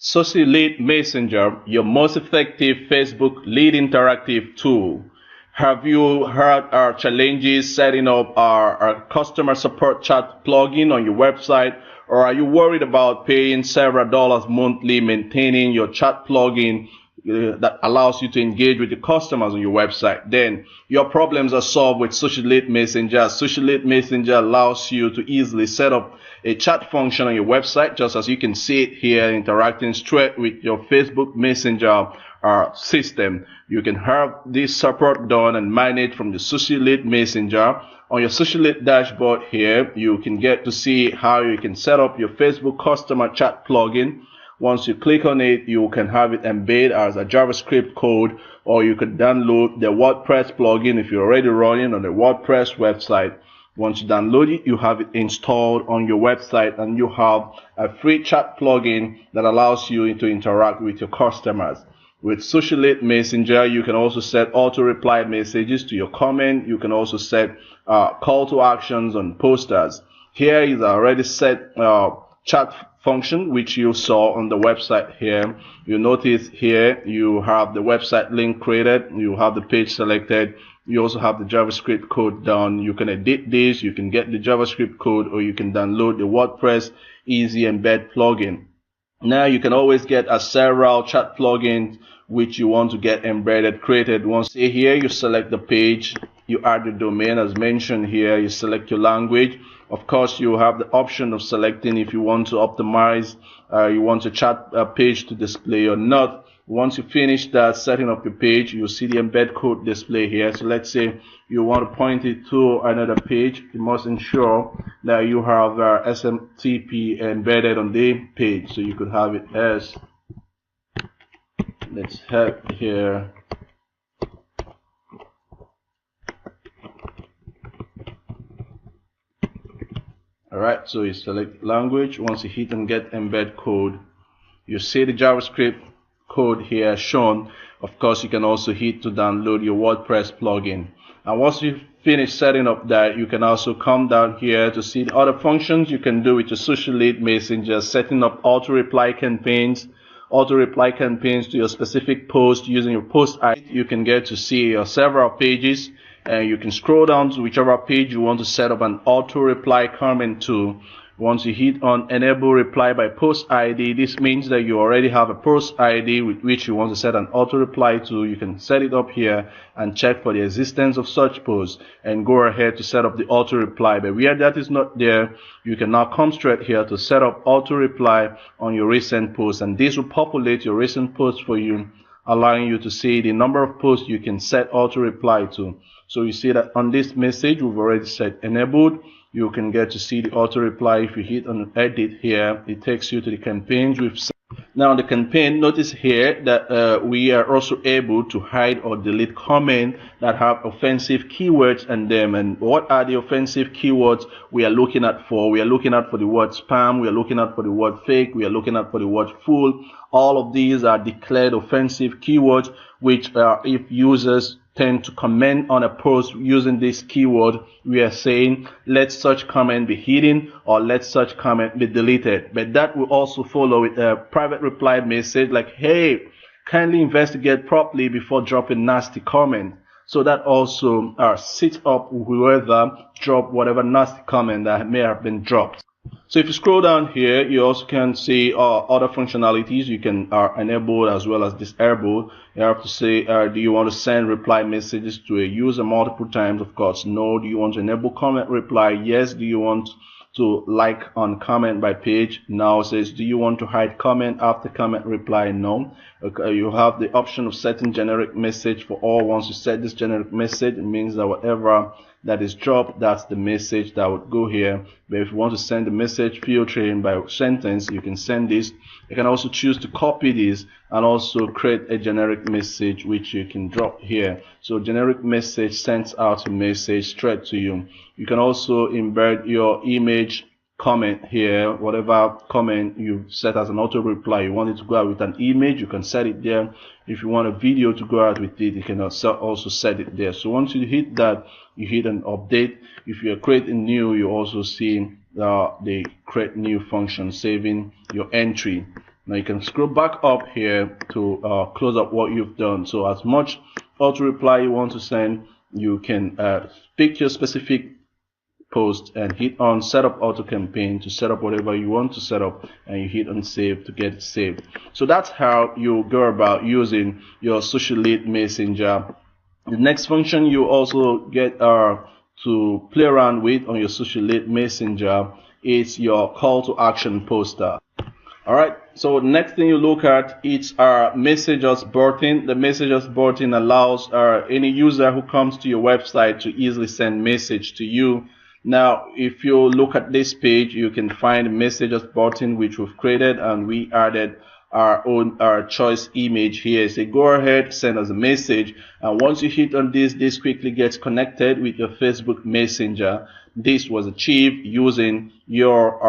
SociLead Messenger, your most effective Facebook lead interactive tool. Have you heard our challenges setting up our customer support chat plugin on your website? Or are you worried about paying several dollars monthly maintaining your chat plugin that allows you to engage with the customers on your website? Then your problems are solved with SociLead Messenger. SociLead Messenger allows you to easily set up a chat function on your website, just as you can see it here, interacting straight with your Facebook Messenger system. You can have this support done and managed from the SociLead Messenger. On your SociLead dashboard here, you can get to see how you can set up your Facebook customer chat plugin. Once you click on it, you can have it embed as a JavaScript code, or you could download the WordPress plugin if you're already running on the WordPress website. Once you download it, you have it installed on your website, and you have a free chat plugin that allows you to interact with your customers. With SociLead Messenger, you can also set auto-reply messages to your comment. You can also set call to actions on posters. Here is already set chat function which you saw on the website here. You notice here you have the website link created, you have the page selected, you also have the JavaScript code done. You can edit this, you can get the JavaScript code, or you can download the WordPress Easy Embed plugin. Now you can always get several chat plugins which you want to get embedded created. Once here you select the page, you add the domain as mentioned here, you select your language. Of course, you have the option of selecting if you want to optimize, you want a chat page to display or not. Once you finish that setting up your page, you'll see the embed code display here. So let's say you want to point it to another page. You must ensure that you have SMTP embedded on the page. So you could have it as, let's have here, alright, so you select language. Once you hit and get embed code, you see the JavaScript code here shown. Of course, you can also hit to download your WordPress plugin. And once you finish setting up that, you can also come down here to see the other functions you can do with your SociLead Messenger, setting up auto-reply campaigns to your specific post using your post ID. You can get to see your several pages, and you can scroll down to whichever page you want to set up an auto-reply comment to. Once you hit on enable reply by post ID, this means that you already have a post ID with which you want to set an auto reply to. You can set it up here and check for the existence of such posts and go ahead to set up the auto reply. But where that is not there, you can now come straight here to set up auto reply on your recent posts, and this will populate your recent posts for you, allowing you to see the number of posts you can set auto reply to. So you see that on this message we've already set enabled. You can get to see the auto reply. If you hit on edit here, it takes you to the campaigns we've set. Now the campaign, notice here that we are also able to hide or delete comments that have offensive keywords in them. And what are the offensive keywords we are looking at for? We are looking at for the word spam, we are looking at for the word fake, we are looking at for the word full. All of these are declared offensive keywords, which if users tend to comment on a post using this keyword, we are saying let such comment be hidden or let such comment be deleted. But that will also follow with a private reply message like, hey, kindly investigate properly before dropping nasty comment. So that also sits up whoever dropped whatever nasty comment that may have been dropped. So if you scroll down here, you also can see other functionalities you can enable as well as disable. You have to say, do you want to send reply messages to a user multiple times? Of course, no. Do you want to enable comment reply? Yes. Do you want to like on comment by page? No. It says, do you want to hide comment after comment reply? No. Okay, you have the option of setting generic message for all. Once you set this generic message, it means that whatever that is dropped, that's the message that would go here. But if you want to send the message filtering by sentence, you can send this. You can also choose to copy this and also create a generic message which you can drop here. So generic message sends out a message straight to you. You can also embed your image comment here. Whatever comment you set as an auto reply, you want it to go out with an image, you can set it there. If you want a video to go out with it, you can also set it there. So once you hit that, you hit an update. If you are creating new, you also see the create new function, saving your entry. Now you can scroll back up here to close up what you've done. So as much auto reply you want to send, you can pick your specific post and hit on set up auto campaign to set up whatever you want to set up, and you hit on save to get it saved. So that's how you go about using your SociLead Messenger. The next function you also get to play around with on your SociLead Messenger is your call to action poster. Alright, so the next thing you look at is our messages button. The messages button allows any user who comes to your website to easily send message to you. Now, if you look at this page, you can find the messages button which we've created, and we added our choice image here. So go ahead, send us a message, and once you hit on this quickly gets connected with your Facebook Messenger. This was achieved using your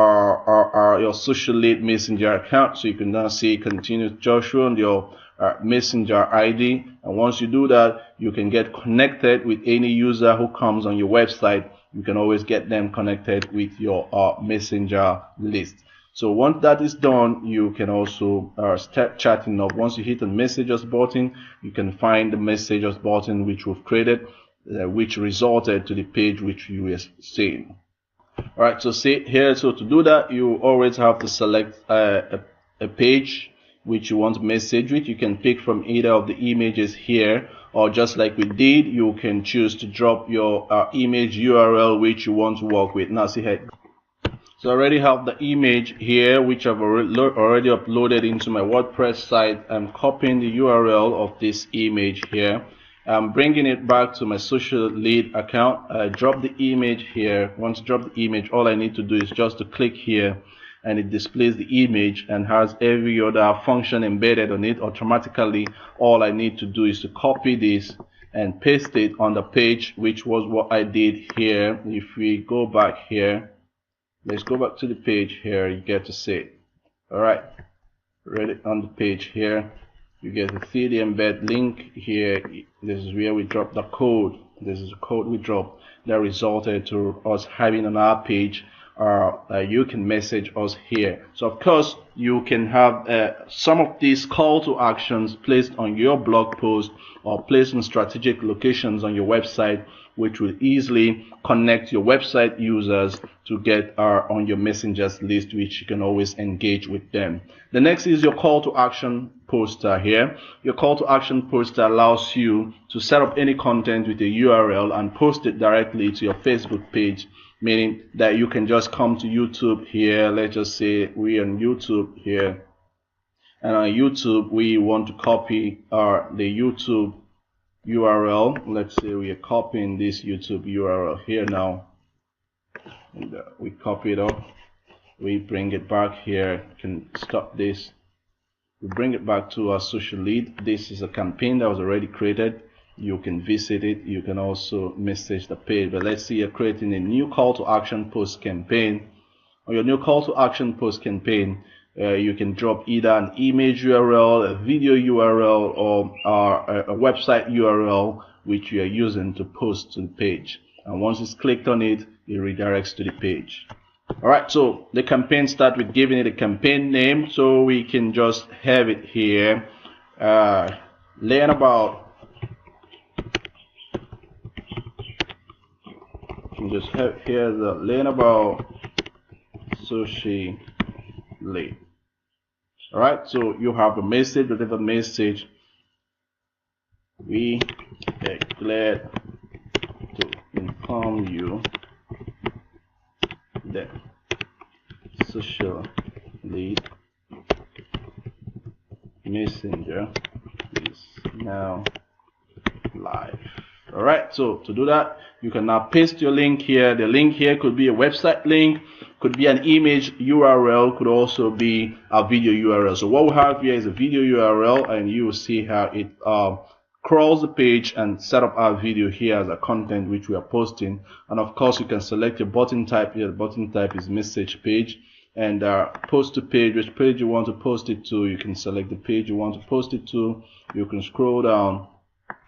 SociLead Messenger account. So you can now see continue Joshua on your Messenger ID, and once you do that, you can get connected with any user who comes on your website. You can always get them connected with your Messenger list. So once that is done, you can also start chatting up. Once you hit the messages button, you can find the messages button which we've created, which resulted to the page which you were seeing. Alright, so see here, so to do that, you always have to select a page which you want to message with. You can pick from either of the images here, or just like we did, you can choose to drop your image URL which you want to work with. Now see here, so I already have the image here which I've already uploaded into my WordPress site. I'm copying the URL of this image here. I'm bringing it back to my SociLead account. I drop the image here. Once I drop the image, all I need to do is just to click here, and it displays the image and has every other function embedded on it automatically. All I need to do is to copy this and paste it on the page, which was what I did here. If we go back here, let's go back to the page here, you get to see it. Alright, ready on the page here, you get to see the embed link here. This is where we drop the code. This is the code we dropped that resulted to us having on our page. You can message us here. So of course you can have some of these call to actions placed on your blog post or placed in strategic locations on your website, which will easily connect your website users to get on your messengers list, which you can always engage with them. The next is your call to action poster here. Your call to action poster allows you to set up any content with a URL and post it directly to your Facebook page, meaning that you can just come to YouTube here. Let's just say we're on YouTube here, and on YouTube we want to copy the YouTube URL. Let's say we are copying this YouTube URL here now, and we copy it up, we bring it back here. You can stop this, we bring it back to our SociLead. This is a campaign that was already created. You can visit it, you can also message the page. But let's say you're creating a new call to action post campaign. On your new call to action post campaign, you can drop either an image URL, a video URL, or a website URL which you are using to post to the page. And once it's clicked on it, it redirects to the page. Alright, so the campaign starts with giving it a campaign name. So we can just have it here, learn about. Just have here the learn about SociLead. Alright, so you have a message, whatever message. We are glad to inform you that SociLead Messenger is now live. Alright, so to do that, you can now paste your link here. The link here could be a website link, could be an image URL, could also be a video URL. So what we have here is a video URL, and you will see how it crawls the page and set up our video here as a content which we are posting. And of course you can select your button type here. The button type is message page, and post to page, which page you want to post it to. You can select the page you want to post it to. You can scroll down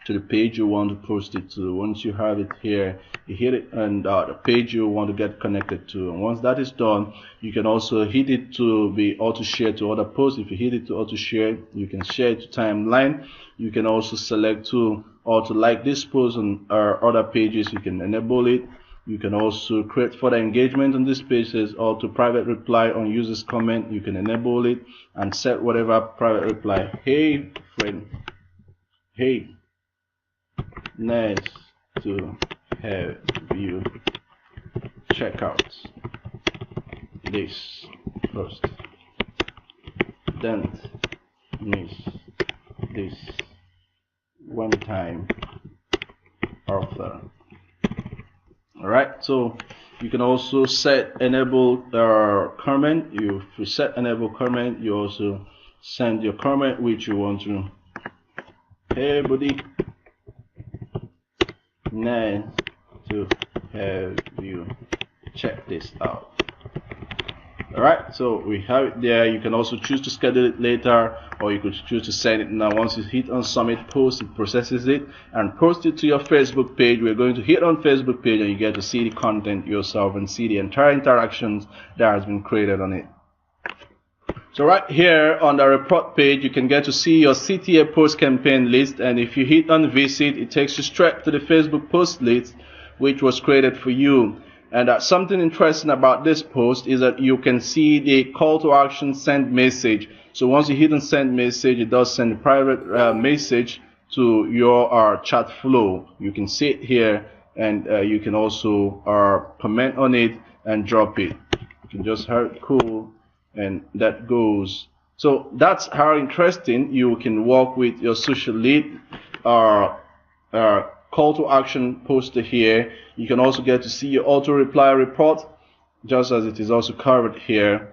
to the page you want to post it to. Once you have it here, you hit it and the page you want to get connected to. And once that is done, you can also hit it to be auto share to other posts. If you hit it to auto share, you can share it to timeline. You can also select to auto like this post on other pages. You can enable it. You can also create further engagement on these pages, or to private reply on users comment. You can enable it and set whatever private reply. Hey friend, hey, nice to have you check out this post. Don't miss this one-time offer. Alright, so you can also set enable comment. If you set enable comment, you also send your comment which you want to. Hey buddy, nice to have you check this out. Alright, so we have it there. You can also choose to schedule it later, or you could choose to send it now. Once you hit on submit post, it processes it and posts it to your Facebook page. We're going to hit on Facebook page and you get to see the content yourself and see the entire interactions that has been created on it. So right here on the report page, you can get to see your CTA post campaign list, and if you hit on visit, it takes you straight to the Facebook post list which was created for you. And something interesting about this post is that you can see the call to action send message. So once you hit on send message, it does send a private message to your chat flow. You can see it here, and you can also comment on it and drop it. You can just hit cool, and that goes. So that's how interesting you can work with your SociLead call to action poster here. You can also get to see your auto reply report, just as it is also covered here.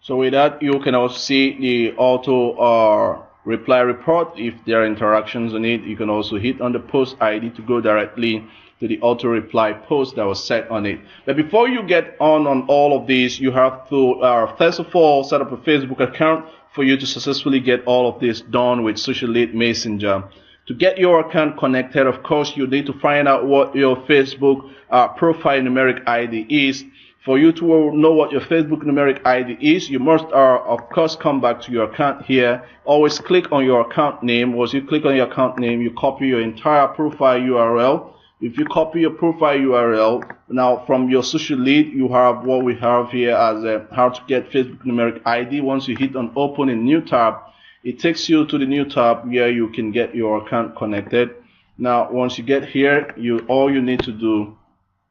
So with that, you can also see the auto reply report. If there are interactions on it, you can also hit on the post ID to go directly to the auto reply post that was set on it. But before you get on all of these, you have to first of all set up a Facebook account for you to successfully get all of this done with SociLead Messenger. To get your account connected, of course, you need to find out what your Facebook profile numeric ID is. For you to know what your Facebook numeric ID is, you must, of course, come back to your account here. Always click on your account name. Once you click on your account name, you copy your entire profile URL. If you copy your profile URL, now from your SociLead, you have what we have here as how to get Facebook numeric ID. Once you hit on open in new tab, it takes you to the new tab where you can get your account connected. Now, once you get here, all you need to do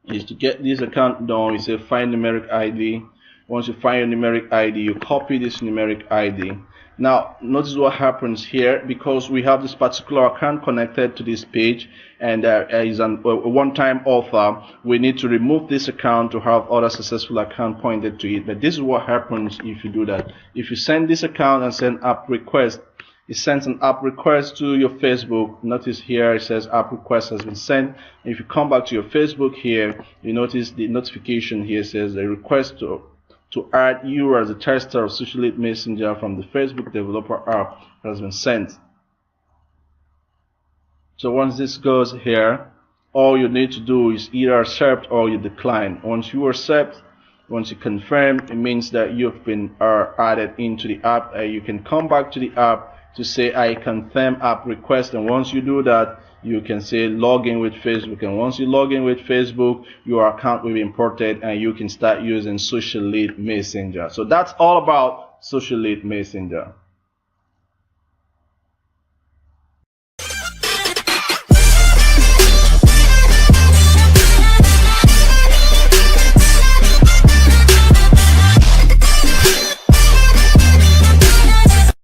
is to get this account done. You say find numeric ID. Once you find your numeric ID, you copy this numeric ID. Now, notice what happens here. Because we have this particular account connected to this page, and is a one-time offer, we need to remove this account to have other successful account pointed to it. But this is what happens if you do that. If you send this account and send app request, it sends an app request to your Facebook. Notice here it says app request has been sent. If you come back to your Facebook here, you notice the notification here says a request to add you as a tester of SociLead Messenger from the Facebook developer app has been sent. So once this goes here, all you need to do is either accept or you decline. Once you accept, once you confirm, it means that you've been added into the app. You can come back to the app to say I confirm app request, and once you do that, you can say log in with Facebook, and once you log in with Facebook, your account will be imported and you can start using SociLead Messenger. So that's all about SociLead Messenger.